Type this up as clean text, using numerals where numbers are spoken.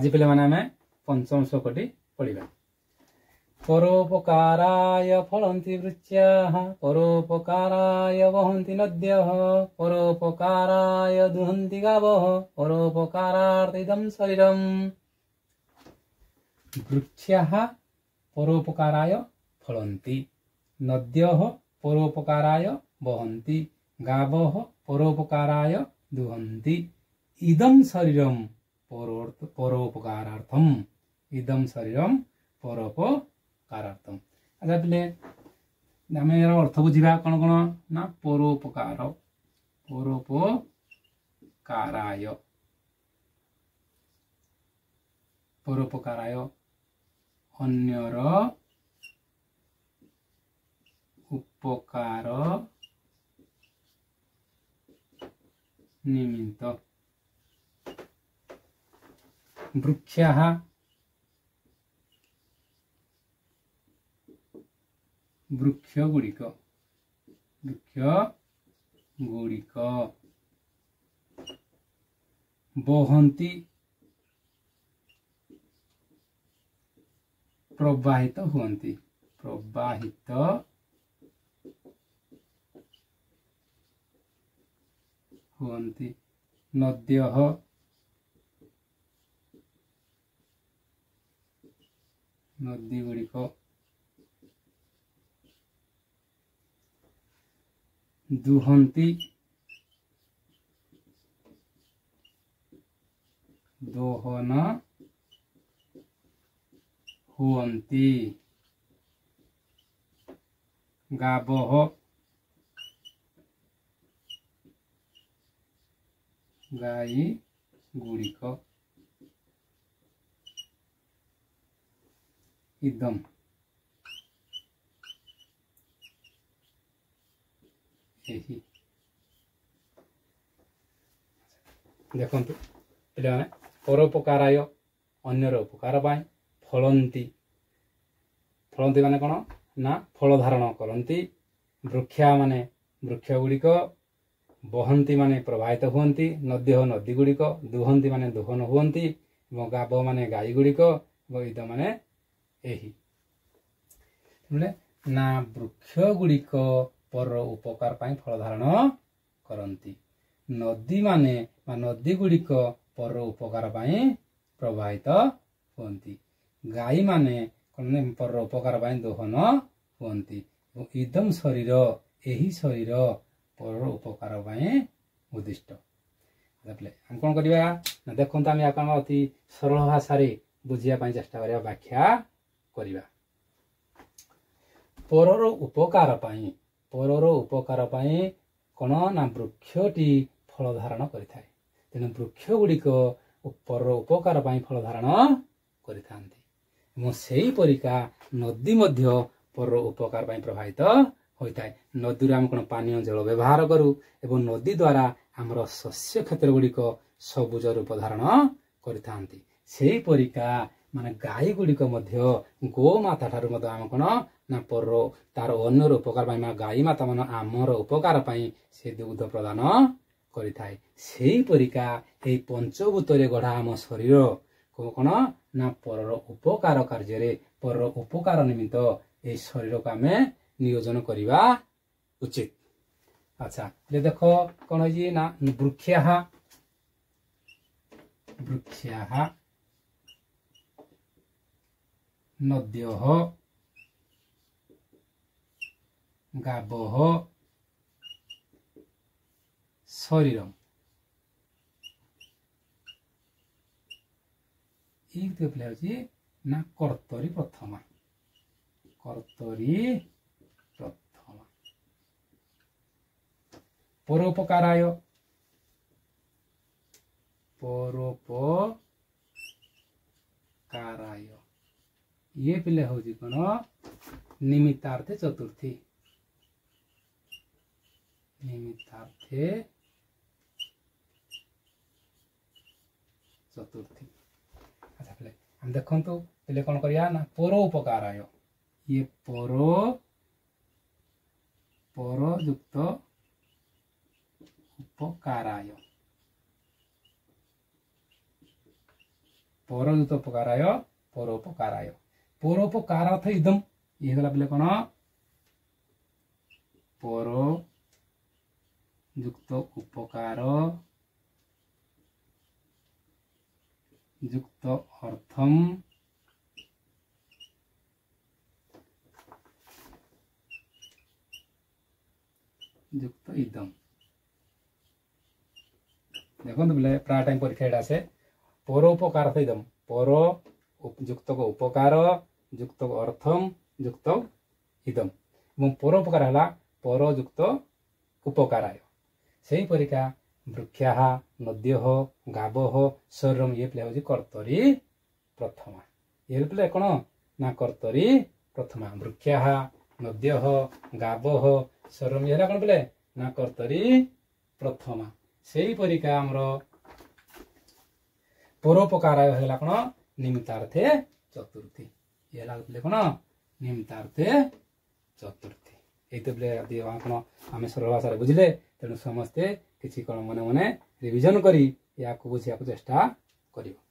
आज पे आम पंचम श्लोकटी पढ़ा। परोपकाराय फलन्ति वृक्षाः परोपकाराय वहन्ति नद्यः परोपकाराय दुहन्ति गावः परोपकारार्थम् शरीरम्। वृक्षाः परोपकाराय फलन्ति नद्यः परोपकाराय वहन्ति गावः परोपकाराय दुहन्ति इदं शरीरं परोपकारार्थम्। इदं शरीरं परोपकारार्थम्। अच्छा पे आम अर्थ बुझा कौन कौन ना परोपकार परोपकाराय परोपकाराय अन्यर उपकार निमित्त। वृक्षाः वृक्ष गुड़िक बहन्ति प्रवाहित हुअन्ति नद्यः नदी गुड़िक दुहन्ति दोहन हुअन्ति गावः गाई गुड़िक इदम यही देखंतु पे परोपकाराय अन्यर उपकार फलन्ति फलन्ति माने कौन ना फल धारण करन्ति। वृक्षा माने वृक्ष गुड़िक बहन्ति माने प्रवाहित हुअन्ति नद्य नदी गुड़िक दुहन्ति माने दुहन हुअन्ति गाव माने गाई गुड़िक इद माने यही ना वृक्ष गुड़िक पर उपकार फल धारण करन्ति नदी माने नदी गुड़िक पर उपकार प्रवाहित हुअन्ति गाई माने पर उपकार दोहन हुअन्ति इदम शरीर यही शरीर पर उपकार उद्दिष्ट। हम कौन करवा ना देखते आम आप अति सरल भाषा बुझापी चेष्टा करा व्याख्या करवा। परर उपकार कौन ना वृक्षटी फल धारण करिथाय तेणु वृक्ष गुड़िक पर उपकार फल धारण करिथांती सेही परिका नदी मध्य पर उपकार प्रभावित होता है। नदी आम कौन पानीय जल व्यवहार करूँ एवं नदी द्वारा आमर शस्य क्षेत्र गुड़िक सबुज रूप धारण करिथांती सेही परिका माने गाई गुड़िक गोमाता ठारू आम कौन ना पर तार अन्यर उपकार गाई माता मन आमर उपकार से दुग्ध प्रदान करिथाय सेही परिका एई पंचभूतरे गढ़ा आम शरीर कौन ना पर उपकार कार्य पर उपकार निमित्त ए शरीर को आम नियोजन करवा उचित। अच्छा ये देख कौन है ना वृक्षाः नद्यः गावः शरीरम ये ना कर्तरी प्रथमा परोपकाराय ये पिले हूँ कौन निमित्तार्थे चतुर्थी अच्छा पे हम देखो पे कौन करिया ना परोपकाराय ये परयुक्त उपकाराय परयुक्त उपकाराय परोपकाराय परोपकार अर्थ इदम ये गला बोले कौन परो युक्त उपकार युक्त अर्थम युक्त इदम देखो बोले प्राय टाइम परीक्षा एटा से परोपकार अर्थ इदम पर युक्त उपकार युक्त अर्थम युक्त इदम परोपकार है परयुक्त उपकाराय से परिका वृक्षा नद्य गाव शरीरम ये प्ले हूँ कर्तरी प्रथमा ये प्ले कौन ना कर्तरी प्रथमा वृक्षा नद्य गाव शरीरम ये कौन प्ले ना कर्तरी प्रथमा से परिका आमर परोपकाराय है कौन निमित्तार्थे चतुर्थी ये प्ले कौन निमित्तार्थे चतुर्थी ये कौन आम सरल भाषा बुझे तेणु समस्ते किसी कौन मन मन रिविजन करी या बुझा चेष्टा करियो।